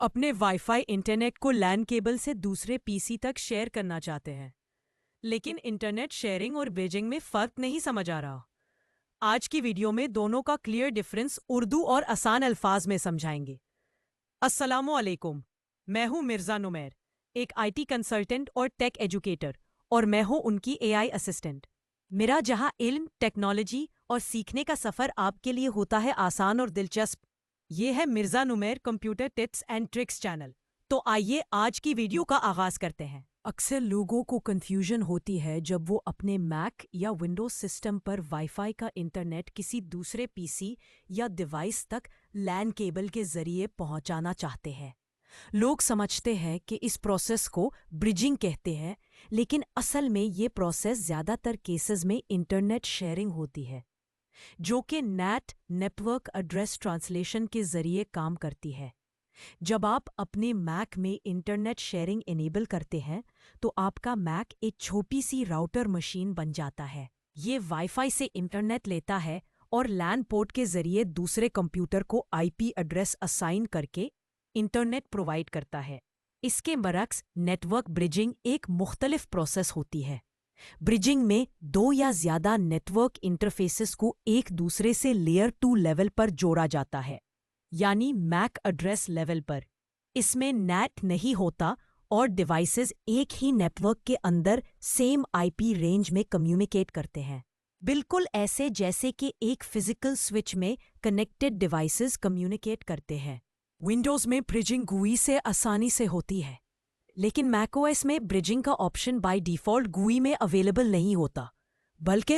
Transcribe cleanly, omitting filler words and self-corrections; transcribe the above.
अपने wifi internet को LAN cable से दूसरे पीसी तक शेयर करना चाहते हैं, लेकिन इंटरनेट शेयरिंग और ब्रिजिंग में फर्क नहीं समझ आ रहा। आज की वीडियो में दोनों का क्लियर डिफरेंस उर्दू और आसान अल्फाज में समझाएंगे। अस्सलामु अलैकुम, मैं हूं मिर्जा नुमैर, एक आईटी कंसल्टेंट और टेक एजुकेटर, और मैं हूं उनकी एआई असिस्टेंट। मेरा जहां इल्म, टेक्नोलॉजी और सीखने का सफर आपके लिए होता है आसान और दिलचस्प, ये है Mirza Numair computer tips and tricks channel. तो आइए आज की वीडियो का आगाज करते हैं। अक्सर लोगों को कंफ्यूजन होती है जब वो अपने मैक या विंडोज सिस्टम पर वाईफाई का इंटरनेट किसी दूसरे पीसी या डिवाइस तक लैन केबल के जरिए पहुंचाना चाहते हैं। लोग समझते हैं कि इस प्रोसेस को ब्रिजिंग कहते हैं, लेकिन असल में ये प्रोसेस ज़्यादातर केसेस में इंटरनेट शेयरिंग होती है, जो कि नेट नेटवर्क एड्रेस ट्रांसलेशन के जरिए काम करती है। जब आप अपने मैक में इंटरनेट शेयरिंग इनेबल करते हैं, तो आपका मैक एक छोटी सी राउटर मशीन बन जाता है। ये वाईफाई से इंटरनेट लेता है और लैन पोर्ट के जरिए दूसरे कंप्यूटर को आईपी एड्रेस असाइन करके इंटरनेट प्रोवाइड करता है। इसके बरक्स नेटवर्क ब्रिजिंग एक मुख्तलिफ प्रोसेस होती है। ब्रिजिंग में दो या ज्यादा नेटवर्क इंटरफेसेस को एक दूसरे से लेयर 2 लेवल पर जोड़ा जाता है, यानी मैक एड्रेस लेवल पर। इसमें नेट नहीं होता और डिवाइसेस एक ही नेटवर्क के अंदर सेम आईपी रेंज में कम्युनिकेट करते हैं, बिल्कुल ऐसे जैसे कि एक फिजिकल स्विच में कनेक्टेड डिवाइसेस कम्युनिकेट करते हैं। विंडोज में ब्रिजिंग GUI से आसानी से होती है, लेकिन मैकओएस में ब्रिजिंग का ऑप्शन बाय डिफ़ॉल्ट GUI में अवेलेबल नहीं होता, बल्कि